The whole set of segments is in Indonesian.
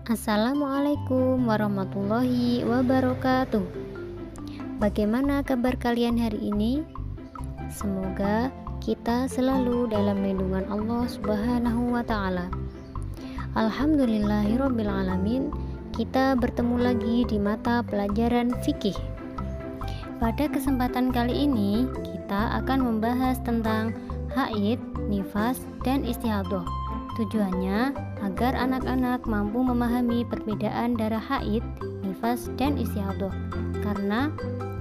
Assalamualaikum warahmatullahi wabarakatuh. Bagaimana kabar kalian hari ini? Semoga kita selalu dalam lindungan Allah Subhanahu wa Ta'ala. Alhamdulillahirabbil alamin. Kita bertemu lagi di mata pelajaran fikih. Pada kesempatan kali ini, kita akan membahas tentang haid, nifas, dan istihadah. Tujuannya agar anak-anak mampu memahami perbedaan darah haid, nifas, dan istihadah. Karena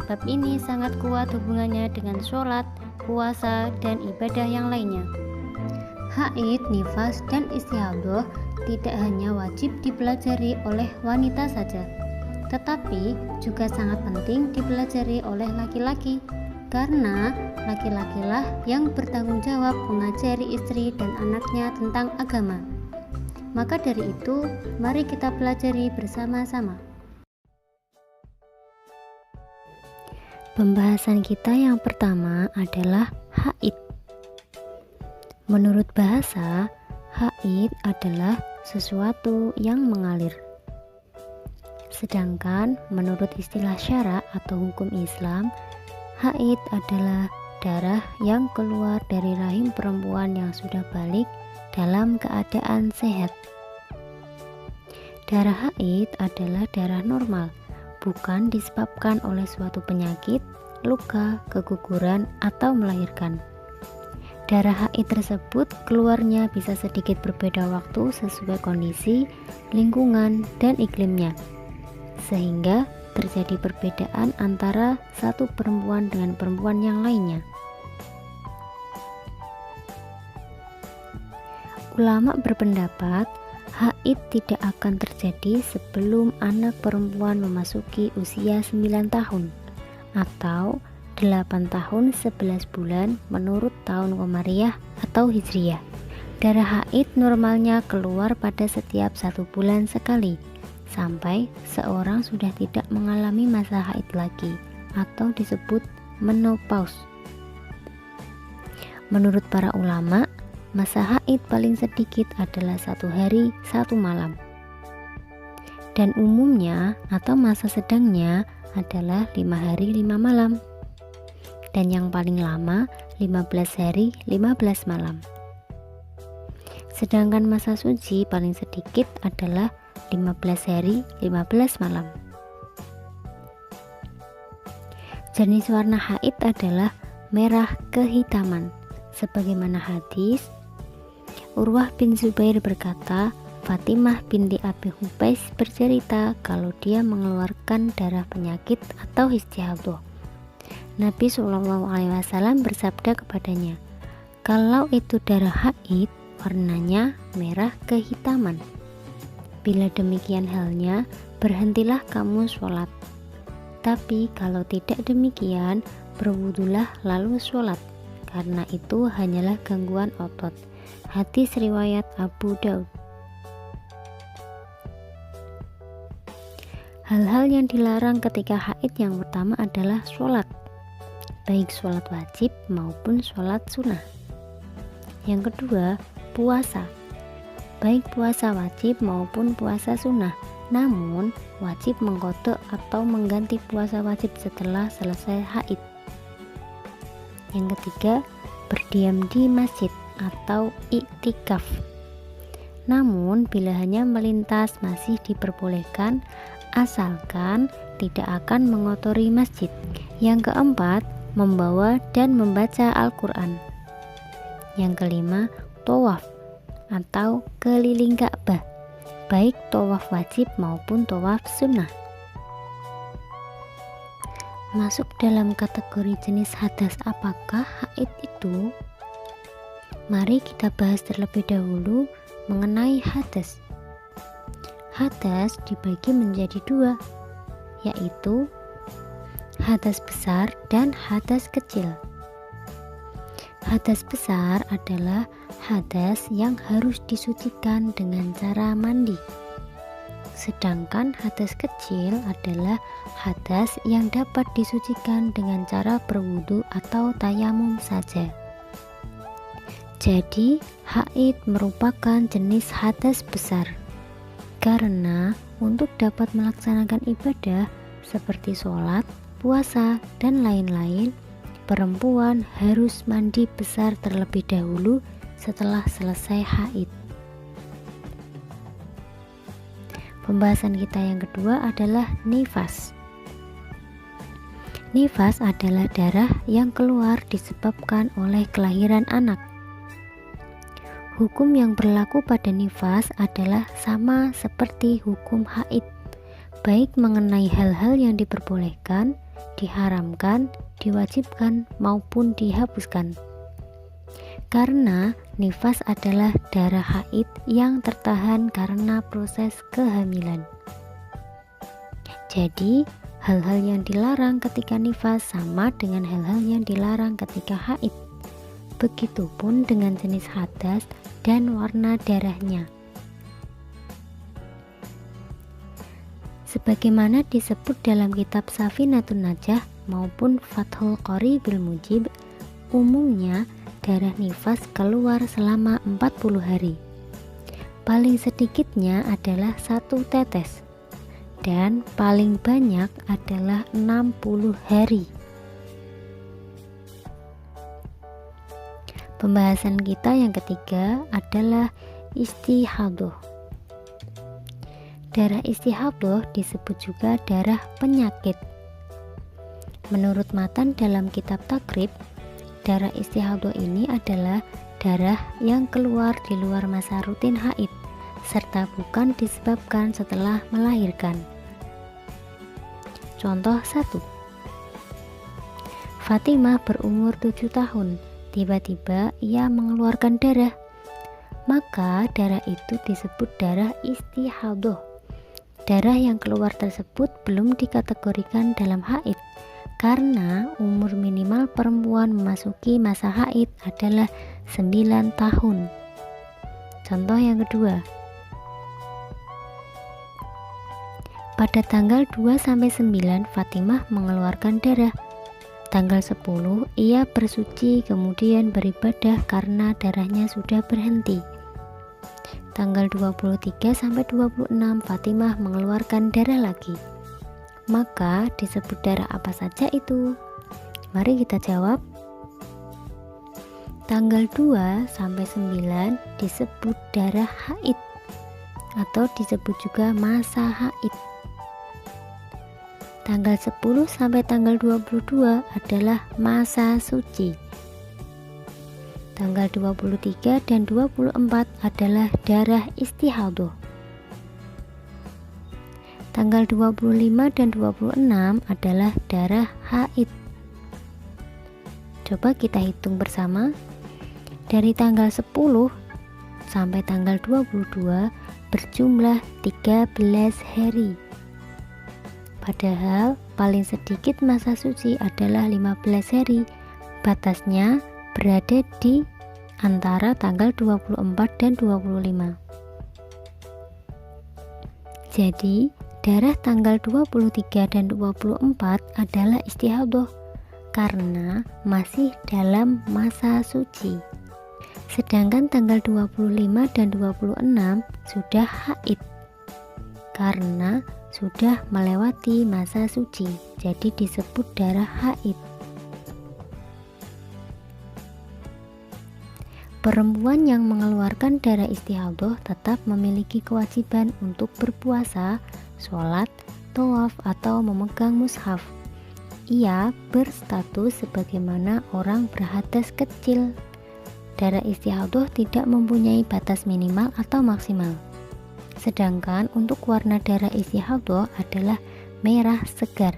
bab ini sangat kuat hubungannya dengan sholat, puasa, dan ibadah yang lainnya. Haid, nifas, dan istihadah tidak hanya wajib dipelajari oleh wanita saja, tetapi juga sangat penting dipelajari oleh laki-laki, karena laki-lakilah yang bertanggung jawab mengajari istri dan anaknya tentang agama. Maka dari itu, mari kita pelajari bersama-sama. Pembahasan kita yang pertama adalah haid. Menurut bahasa, haid adalah sesuatu yang mengalir. Sedangkan menurut istilah syara atau hukum Islam, haid adalah darah yang keluar dari rahim perempuan yang sudah balik dalam keadaan sehat. Darah haid adalah darah normal, bukan disebabkan oleh suatu penyakit, luka, keguguran, atau melahirkan. Darah haid tersebut keluarnya bisa sedikit berbeda waktu sesuai kondisi, lingkungan, dan iklimnya, sehingga terjadi perbedaan antara satu perempuan dengan perempuan yang lainnya. Ulama berpendapat haid tidak akan terjadi sebelum anak perempuan memasuki usia 9 tahun atau 8 tahun 11 bulan menurut tahun Qamariyah atau Hijriyah. Darah haid normalnya keluar pada setiap 1 bulan sekali, sampai seorang sudah tidak mengalami masa haid lagi atau disebut menopause. Menurut para ulama, masa haid paling sedikit adalah 1 hari 1 malam, dan umumnya atau masa sedangnya adalah 5 hari 5 malam, dan yang paling lama 15 hari 15 malam. Sedangkan masa suci paling sedikit adalah 15 hari 15 malam. Jenis warna haid adalah merah kehitaman, sebagaimana hadis Urwah bin Zubair berkata, Fatimah binti Abi Hubais bercerita kalau dia mengeluarkan darah penyakit atau istihadah. Nabi SAW bersabda kepadanya, kalau itu darah haid, warnanya merah kehitaman. Bila demikian halnya, berhentilah kamu sholat. Tapi kalau tidak demikian, berwudulah lalu sholat, karena itu hanyalah gangguan otot. Hadis riwayat Abu Daud. Hal-hal yang dilarang ketika haid yang pertama adalah sholat, baik sholat wajib maupun sholat sunnah. Yang kedua, puasa, baik puasa wajib maupun puasa sunnah, namun wajib mengqadha atau mengganti puasa wajib setelah selesai haid. Yang ketiga, berdiam di masjid atau iktikaf, namun bila hanya melintas masih diperbolehkan asalkan tidak akan mengotori masjid. Yang keempat, membawa dan membaca Al-Quran. Yang kelima, tawaf atau keliling Ka'bah, baik tawaf wajib maupun tawaf sunnah. Masuk dalam kategori jenis hadas apakah haid itu? Mari kita bahas terlebih dahulu mengenai hadas. Hadas dibagi menjadi 2, yaitu hadas besar dan hadas kecil. Hadas besar adalah hadas yang harus disucikan dengan cara mandi. Sedangkan hadas kecil adalah hadas yang dapat disucikan dengan cara berwudu atau tayamum saja. Jadi, haid merupakan jenis hadas besar. Karena untuk dapat melaksanakan ibadah seperti sholat, puasa, dan lain-lain, perempuan harus mandi besar terlebih dahulu setelah selesai haid. Pembahasan kita yang kedua adalah nifas. Nifas adalah darah yang keluar disebabkan oleh kelahiran anak. Hukum yang berlaku pada nifas adalah sama seperti hukum haid, baik mengenai hal-hal yang diperbolehkan, diharamkan, diwajibkan, maupun dihapuskan. Karena nifas adalah darah haid yang tertahan karena proses kehamilan. Jadi, hal-hal yang dilarang ketika nifas sama dengan hal-hal yang dilarang ketika haid. Begitupun dengan jenis hadas dan warna darahnya. Sebagaimana disebut dalam kitab Safinatun Najah maupun Fathul Qori bil Mujib, umumnya darah nifas keluar selama 40 hari. Paling sedikitnya adalah 1 tetes dan paling banyak adalah 60 hari. Pembahasan kita yang ketiga adalah istihadah. Darah istihadah disebut juga darah penyakit. Menurut matan dalam kitab Takrib, darah istihadah ini adalah darah yang keluar di luar masa rutin haid, serta bukan disebabkan setelah melahirkan. Contoh 1. Fatimah berumur 7 tahun, tiba-tiba ia mengeluarkan darah. Maka darah itu disebut darah istihadah. Darah yang keluar tersebut belum dikategorikan dalam haid, karena umur minimal perempuan memasuki masa haid adalah 9 tahun. Contoh yang kedua. Pada tanggal 2-9 Fatimah mengeluarkan darah. Tanggal 10 ia bersuci kemudian beribadah karena darahnya sudah berhenti. Tanggal 23-26 Fatimah mengeluarkan darah lagi. Maka disebut darah apa saja itu? Mari kita jawab. Tanggal 2-9 disebut darah haid atau disebut juga masa haid. Tanggal 10 sampai tanggal 22 adalah masa suci. Tanggal 23 dan 24 adalah darah istihadah. Tanggal 25 dan 26 adalah darah haid. Coba kita hitung bersama. Dari tanggal 10 sampai tanggal 22 berjumlah 13 hari. Padahal paling sedikit masa suci adalah 15 hari. Batasnya berada di antara tanggal 24 dan 25. Jadi, darah tanggal 23 dan 24 adalah istihadah karena masih dalam masa suci. Sedangkan tanggal 25 dan 26 sudah haid karena sudah melewati masa suci, jadi disebut darah haid. Perempuan yang mengeluarkan darah istihadah tetap memiliki kewajiban untuk berpuasa, sholat, tawaf, atau memegang mushaf. Ia berstatus sebagaimana orang berhadas kecil. Darah istihadah tidak mempunyai batas minimal atau maksimal. Sedangkan untuk warna darah istihadah adalah merah segar.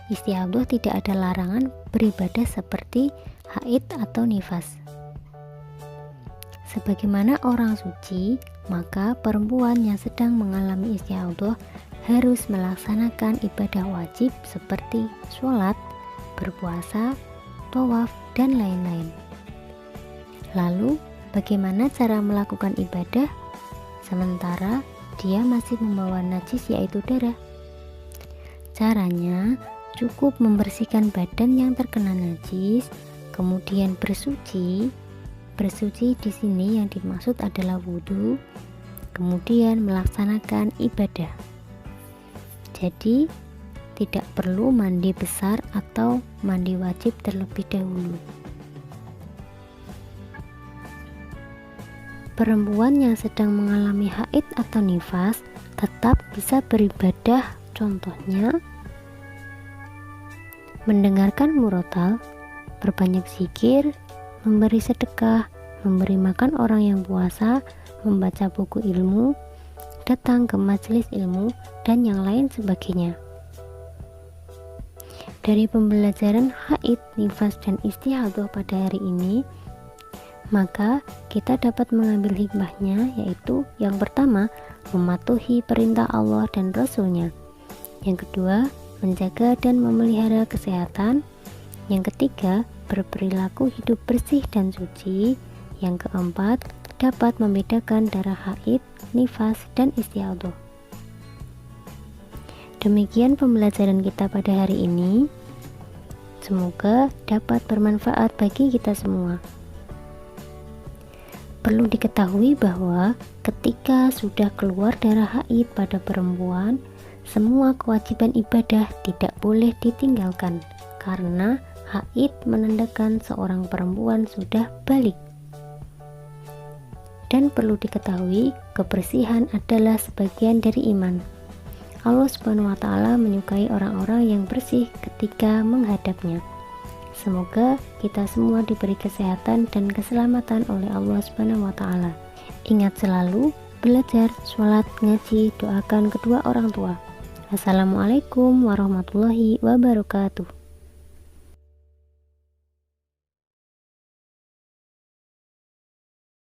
Istihadah tidak ada larangan beribadah seperti haid atau nifas. Sebagaimana orang suci, maka perempuan yang sedang mengalami istihadah harus melaksanakan ibadah wajib seperti sholat, berpuasa, tawaf, dan lain-lain. Lalu, bagaimana cara melakukan ibadah sementara dia masih membawa najis yaitu darah? Caranya, cukup membersihkan badan yang terkena najis, kemudian bersuci, Bersuci di sini yang dimaksud adalah wudhu, kemudian melaksanakan ibadah. Jadi, tidak perlu mandi besar atau mandi wajib terlebih dahulu. Perempuan yang sedang mengalami haid atau nifas tetap bisa beribadah, contohnya mendengarkan murotal, berbanyak zikir, memberi sedekah, memberi makan orang yang puasa, membaca buku ilmu, datang ke majelis ilmu, dan yang lain sebagainya. Dari pembelajaran haid, nifas, dan istihadhah pada hari ini, maka kita dapat mengambil hikmahnya, yaitu yang pertama, mematuhi perintah Allah dan Rasul-Nya. Yang kedua, menjaga dan memelihara kesehatan. Yang ketiga, berperilaku hidup bersih dan suci. Yang keempat, dapat membedakan darah haid, nifas, dan istihadhah. Demikian pembelajaran kita pada hari ini. Semoga dapat bermanfaat bagi kita semua. Perlu diketahui bahwa ketika sudah keluar darah haid pada perempuan, semua kewajiban ibadah tidak boleh ditinggalkan karena haid menandakan seorang perempuan sudah balik. Dan perlu diketahui, kebersihan adalah sebagian dari iman. Allah Subhanahu wa Ta'ala menyukai orang-orang yang bersih ketika menghadapnya. Semoga kita semua diberi kesehatan dan keselamatan oleh Allah Subhanahu wa Ta'ala. Ingat selalu belajar, sholat, ngaji, doakan kedua orang tua. Assalamualaikum warahmatullahi wabarakatuh.